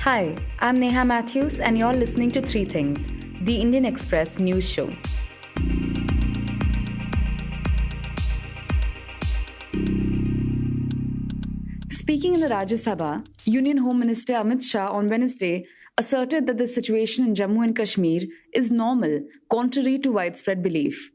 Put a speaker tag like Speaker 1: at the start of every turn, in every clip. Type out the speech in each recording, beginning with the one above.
Speaker 1: Hi, I'm Neha Matthews, and you're listening to Three Things, the Indian Express news show. Speaking in the Rajya Sabha, Union Home Minister Amit Shah on Wednesday asserted that the situation in Jammu and Kashmir is normal, contrary to widespread belief.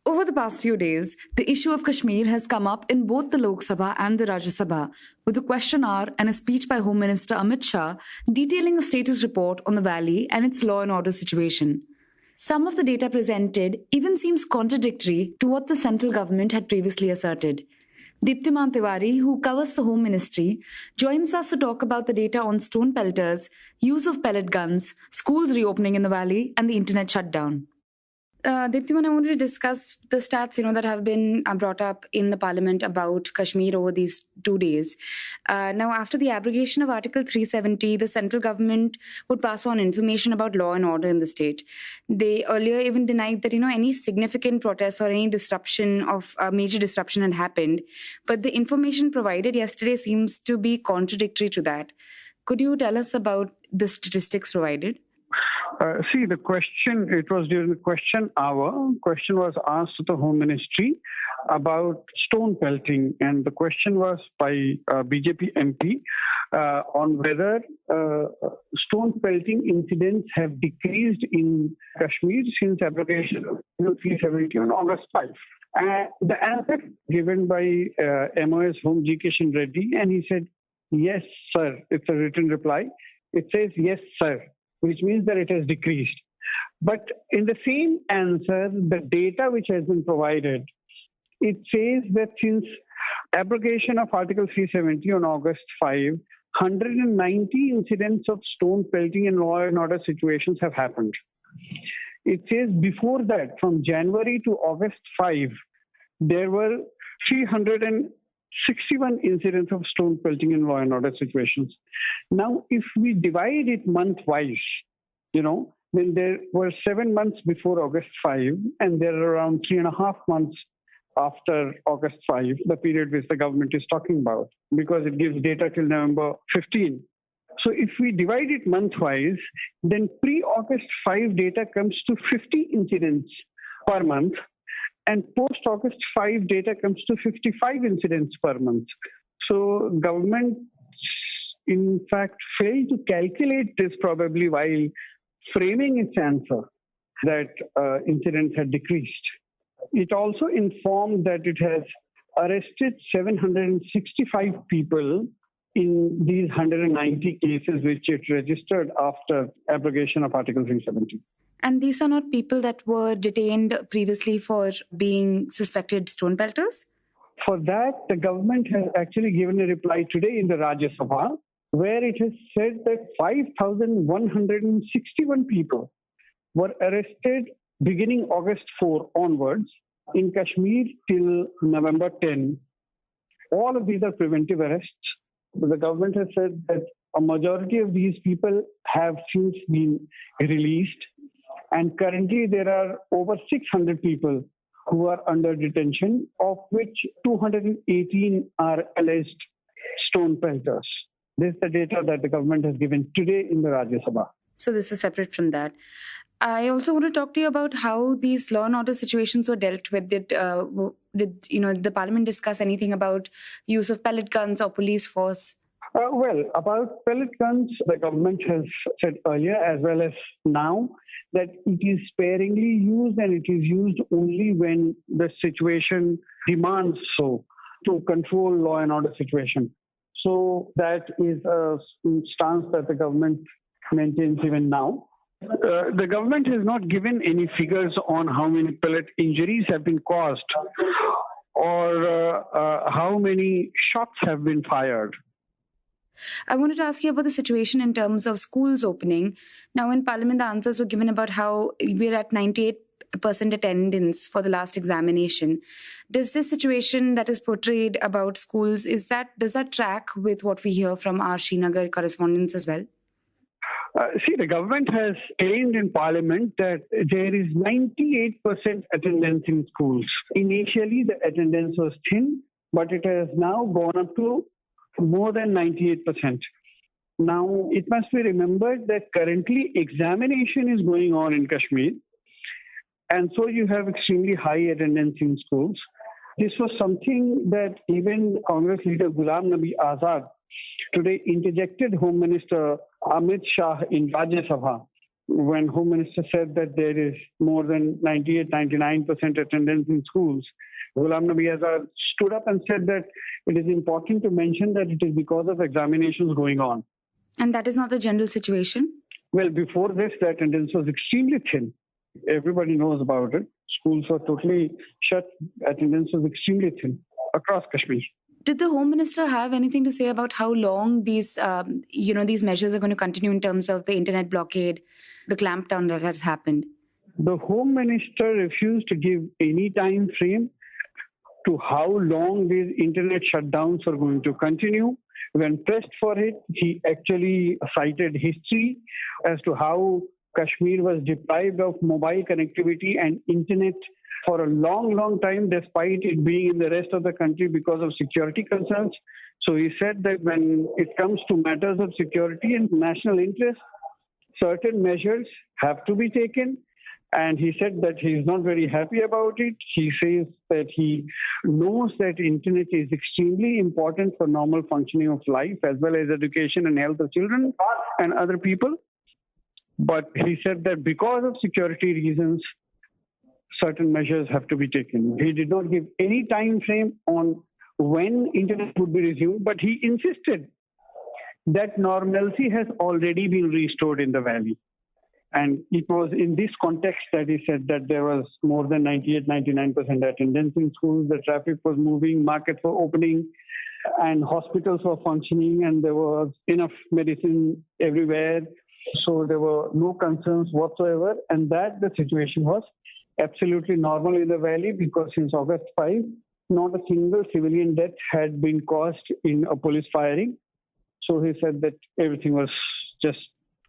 Speaker 1: Over the past few days, the issue of Kashmir has come up in both the Lok Sabha and the Rajya Sabha, with a question hour and a speech by Home Minister Amit Shah detailing a status report on the valley and its law and order situation. Some of the data presented even seems contradictory to what the central government had previously asserted. Deeptiman Tiwari, who covers the Home Ministry, joins us to talk about the data on stone pelters, use of pellet guns, schools reopening in the valley, and the internet shutdown. Deeptiman, I wanted to discuss the stats, that have been brought up in the parliament about Kashmir over these 2 days. Now, after the abrogation of Article 370, the central government would pass on information about law and order in the state. They earlier even denied that, any significant protests or any major disruption had happened. But the information provided yesterday seems to be contradictory to that. Could you tell us about the statistics provided?
Speaker 2: It was during the question hour. Question was asked to the Home Ministry about stone pelting, and the question was by BJP MP on whether stone pelting incidents have decreased in Kashmir since abrogation of 370 on August 5. The answer given by MOS Home G. Kishan Reddy, and he said, "Yes, sir." It's a written reply. It says, "Yes, sir," which means that it has decreased. But in the same answer, the data which has been provided, it says that since abrogation of Article 370 on August 5, 190 incidents of stone pelting in law and order situations have happened. It says before that, from January to August 5, there were 361 incidents of stone pelting in law and order situations. Now, if we divide it month-wise, then there were 7 months before August 5, and there are around 3.5 months after August 5, the period which the government is talking about, because it gives data till November 15. So if we divide it month-wise, then pre-August 5 data comes to 50 incidents per month, and post-August 5 data comes to 55 incidents per month. So government, in fact, failed to calculate this probably while framing its answer that incidents had decreased. It also informed that it has arrested 765 people in these 190 cases which it registered after abrogation of Article 370.
Speaker 1: And these are not people that were detained previously for being suspected stone pelters?
Speaker 2: For that, the government has actually given a reply today in the Rajya Sabha, where it has said that 5,161 people were arrested beginning August 4 onwards in Kashmir till November 10. All of these are preventive arrests. The government has said that a majority of these people have since been released. And currently, there are over 600 people who are under detention, of which 218 are alleged stone pelters. This is the data that the government has given today in the Rajya Sabha.
Speaker 1: So this is separate from that. I also want to talk to you about how these law and order situations were dealt with. Did the parliament discuss anything about use of pellet guns or police force?
Speaker 2: About pellet guns, the government has said earlier as well as now that it is sparingly used, and it is used only when the situation demands so, to control law and order situation. So that is a stance that the government maintains even now. The government has not given any figures on how many pellet injuries have been caused or how many shots have been fired.
Speaker 1: I wanted to ask you about the situation in terms of schools opening. Now, in Parliament, the answers were given about how we're at 98% attendance for the last examination. Does this situation that is portrayed about schools, does that track with what we hear from our Srinagar correspondents as well?
Speaker 2: The government has claimed in Parliament that there is 98% attendance in schools. Initially, the attendance was thin, but it has now gone up to more than 98%. Now, it must be remembered that currently examination is going on in Kashmir, and so you have extremely high attendance in schools. This was something that even Congress leader Ghulam Nabi Azad today interjected Home Minister Amit Shah in Rajya Sabha when Home Minister said that there is more than 98-99% attendance in schools. Ghulam Nabi Azad stood up and said that it is important to mention that it is because of examinations going on.
Speaker 1: And that is not the general situation?
Speaker 2: Well, before this, the attendance was extremely thin. Everybody knows about it. Schools were totally shut. Attendance was extremely thin across Kashmir.
Speaker 1: Did the Home Minister have anything to say about how long these measures are going to continue in terms of the internet blockade, the clampdown that has happened?
Speaker 2: The Home Minister refused to give any time frame to how long these internet shutdowns are going to continue. When pressed for it, he actually cited history as to how Kashmir was deprived of mobile connectivity and internet for a long, long time, despite it being in the rest of the country because of security concerns. So he said that when it comes to matters of security and national interest, certain measures have to be taken. And he said that he is not very happy about it. He says that he knows that internet is extremely important for normal functioning of life, as well as education and health of children and other people. But he said that because of security reasons, certain measures have to be taken. He did not give any time frame on when internet would be resumed, but he insisted that normalcy has already been restored in the valley. And it was in this context that he said that there was more than 98-99% attendance in schools, the traffic was moving, markets were opening, and hospitals were functioning, and there was enough medicine everywhere. So there were no concerns whatsoever, and that the situation was absolutely normal in the valley, because since August 5, not a single civilian death had been caused in a police firing. So he said that everything was just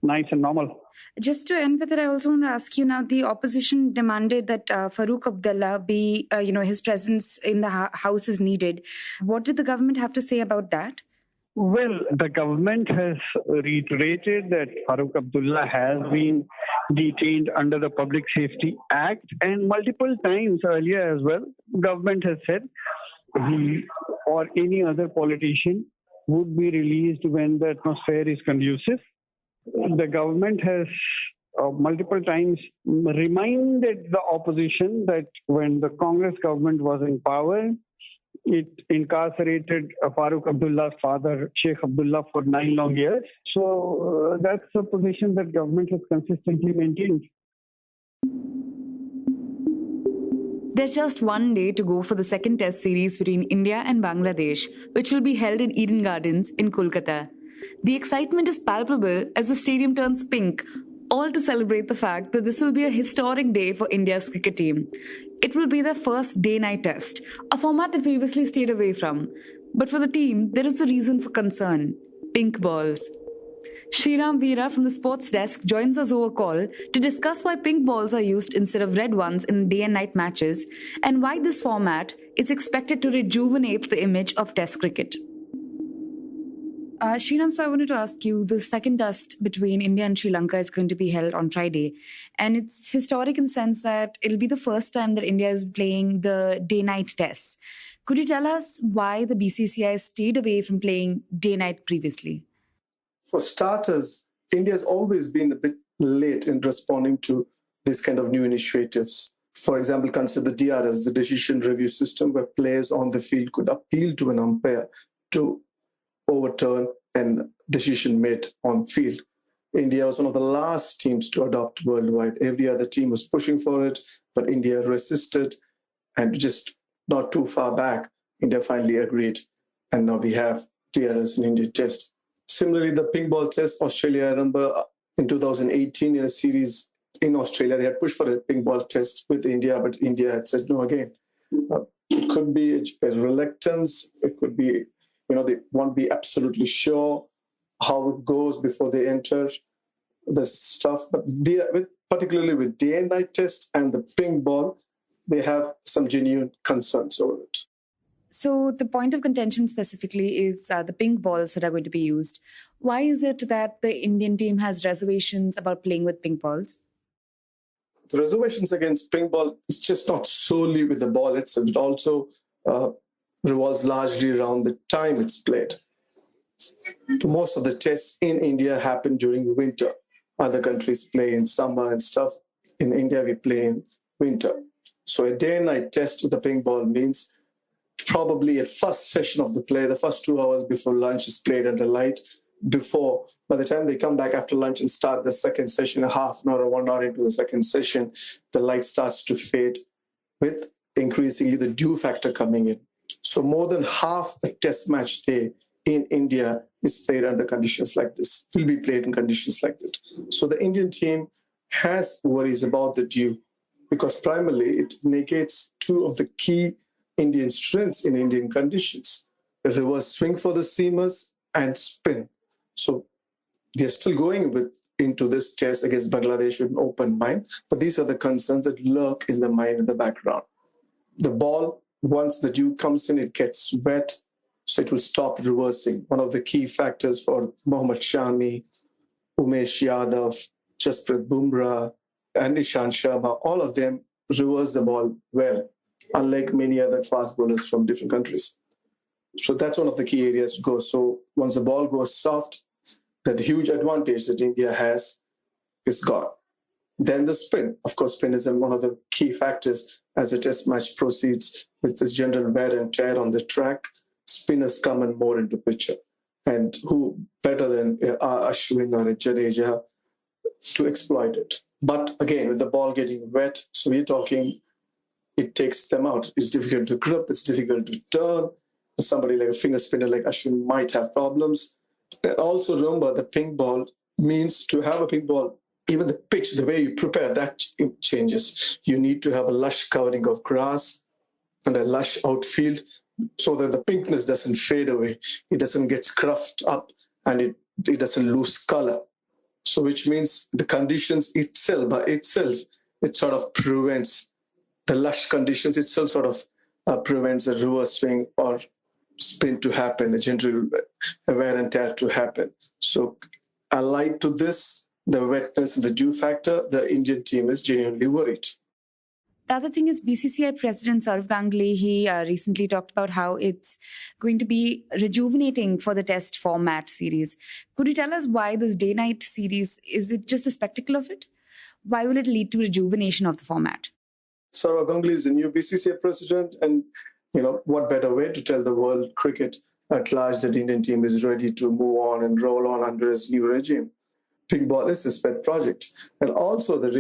Speaker 2: nice and normal.
Speaker 1: Just to end with it, I also want to ask you now, the opposition demanded that Farooq Abdullah be, his presence in the house is needed. What did the government have to say about that?
Speaker 2: Well, the government has reiterated that Farooq Abdullah has been detained under the Public Safety Act, and multiple times earlier as well, government has said he or any other politician would be released when the atmosphere is conducive. The government has multiple times reminded the opposition that when the Congress government was in power, it incarcerated Farooq Abdullah's father, Sheikh Abdullah, for 9 long years. So that's a position that government has consistently maintained.
Speaker 1: There's just one day to go for the second test series between India and Bangladesh, which will be held in Eden Gardens in Kolkata. The excitement is palpable as the stadium turns pink, all to celebrate the fact that this will be a historic day for India's cricket team. It will be their first day-night test, a format they previously stayed away from. But for the team, there is a reason for concern: pink balls. Sriram Veera from the sports desk joins us over call to discuss why pink balls are used instead of red ones in day and night matches, and why this format is expected to rejuvenate the image of Test cricket. Sriram, so I wanted to ask you, the second test between India and Sri Lanka is going to be held on Friday. And it's historic in the sense that it'll be the first time that India is playing the day-night tests. Could you tell us why the BCCI stayed away from playing day-night previously?
Speaker 3: For starters, India has always been a bit late in responding to these kind of new initiatives. For example, consider the DRS, the decision review system, where players on the field could appeal to an umpire to overturn a decision made on field. India was one of the last teams to adopt worldwide. Every other team was pushing for it, but India resisted, and just not too far back, India finally agreed, and now we have DRS in India test. Similarly, the pink ball test, Australia, I remember in 2018 in a series in Australia, they had pushed for a pink ball test with India, but India had said no again. It could be a reluctance, it could be, they won't be absolutely sure how it goes before they enter the stuff. But particularly with day and night test and the pink ball, they have some genuine concerns over it.
Speaker 1: So, the point of contention specifically is the pink balls that are going to be used. Why is it that the Indian team has reservations about playing with pink balls?
Speaker 3: The reservations against ping ball is just not solely with the ball itself. It also uh, revolves largely around the time it's played. Most of the tests in India happen during winter. Other countries play in summer and stuff. In India, we play in winter. So a day and night test with the ping ball means probably a first session of the play, the first 2 hours before lunch is played under light. By the time they come back after lunch and start the second session, a half an hour or 1 hour into the second session, the light starts to fade with increasingly the dew factor coming in. So more than half the test match day in India is played under conditions like this, will be played in conditions like this. So the Indian team has worries about the dew because primarily it negates two of the key Indian strengths in Indian conditions, the reverse swing for the seamers and spin. So they're still going into this test against Bangladesh with an open mind, but these are the concerns that lurk in the mind in the background. The ball, once the dew comes in, it gets wet, so it will stop reversing. One of the key factors for Mohammad Shami, Umesh Yadav, Jasprit Bumrah, and Ishant Sharma, all of them reverse the ball well, unlike many other fast bowlers from different countries. So that's one of the key areas to go. So once the ball goes soft, that huge advantage that India has is gone. Then the spin. Of course, spin is one of the key factors as the test match proceeds with this general wear and tear on the track. Spinners come in more into picture. And who better than Ashwin or a Jadeja to exploit it? But again, with the ball getting wet, so we're talking, it takes them out. It's difficult to grip, it's difficult to turn. Somebody like a finger spinner like Ashwin might have problems. And also remember, the pink ball means to have a pink ball, even the pitch, the way you prepare, that changes. You need to have a lush covering of grass and a lush outfield so that the pinkness doesn't fade away. It doesn't get scruffed up and it doesn't lose color. So which means the conditions itself, by itself, it sort of prevents the lush conditions itself sort of prevents a reverse swing or spin to happen, a general wear and tear to happen. So allied to this, the wetness and the dew factor, the Indian team is genuinely worried.
Speaker 1: The other thing is BCCI President Saurav Ganguly, he recently talked about how it's going to be rejuvenating for the test format series. Could you tell us why this day-night series, is it just the spectacle of it? Why will it lead to rejuvenation of the format?
Speaker 3: Saurav Ganguly is the new BCCI president, and what better way to tell the world cricket at large that the Indian team is ready to move on and roll on under his new regime. Pink ball is his pet project. And also one of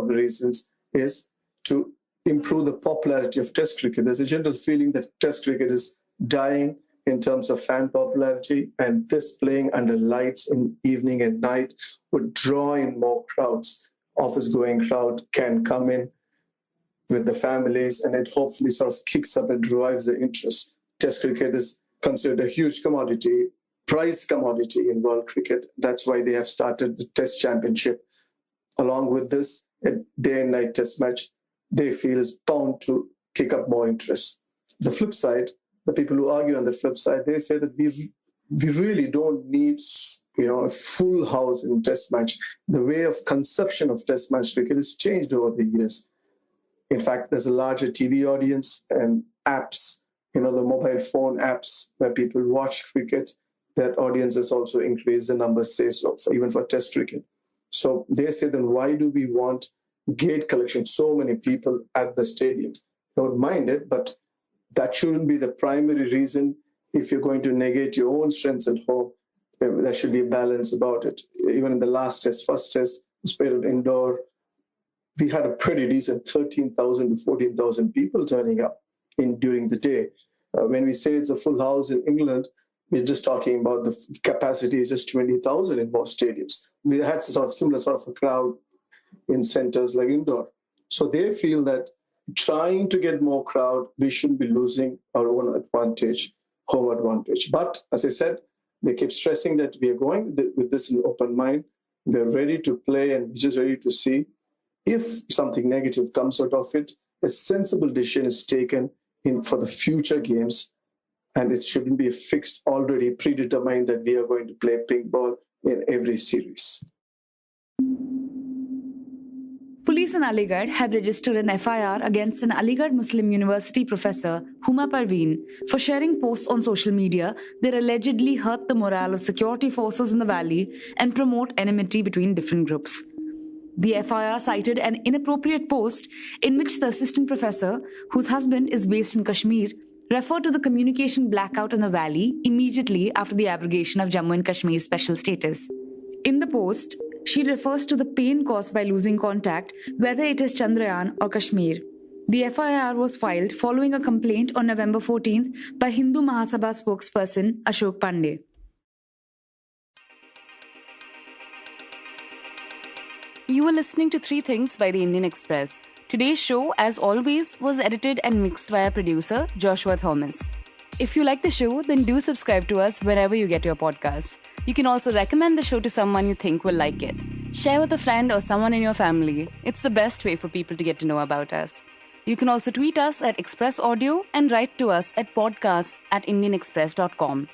Speaker 3: the reasons is to improve the popularity of Test cricket. There's a general feeling that Test cricket is dying in terms of fan popularity, and this playing under lights in evening and night would draw in more crowds. Office-going crowd can come in with the families, and it hopefully sort of kicks up and drives the interest. Test cricket is considered a huge commodity, prize commodity in world cricket. That's why they have started the Test Championship. Along with this, a day and night test match, they feel is bound to kick up more interest. The flip side, the people who argue on the flip side, they say that we really don't need a full house in test match. The way of conception of test match cricket has changed over the years. In fact, there's a larger TV audience and apps, the mobile phone apps where people watch cricket. That audience has also increased, the numbers say so, even for test cricket. So they say, then why do we want gate collection, so many people at the stadium? Don't mind it, but that shouldn't be the primary reason. If you're going to negate your own strengths at home, there should be a balance about it. Even in the last test, first test, played indoor, we had a pretty decent 13,000 to 14,000 people turning up during the day. When we say it's a full house in England, we're just talking about the capacity is just 20,000 in most stadiums. We had similar sort of a crowd in centers like indoor. So they feel that trying to get more crowd, we shouldn't be losing our own advantage, home advantage. But as I said, they keep stressing that we are going with this in open mind. We're ready to play and we're just ready to see. If something negative comes out of it, a sensible decision is taken for the future games, and it shouldn't be fixed already, predetermined that we are going to play pink ball in every series.
Speaker 1: Police in Aligarh have registered an FIR against an Aligarh Muslim University professor, Huma Parveen, for sharing posts on social media that allegedly hurt the morale of security forces in the valley and promote enmity between different groups. The FIR cited an inappropriate post in which the assistant professor, whose husband is based in Kashmir, referred to the communication blackout in the valley immediately after the abrogation of Jammu and Kashmir's special status. In the post, she refers to the pain caused by losing contact, whether it is Chandrayaan or Kashmir. The FIR was filed following a complaint on November 14th by Hindu Mahasabha spokesperson Ashok Pandey. You were listening to Three Things by the Indian Express. Today's show, as always, was edited and mixed by our producer, Joshua Thomas. If you like the show, then do subscribe to us wherever you get your podcasts. You can also recommend the show to someone you think will like it. Share with a friend or someone in your family. It's the best way for people to get to know about us. You can also tweet us at Express Audio and write to us at podcasts@indianexpress.com.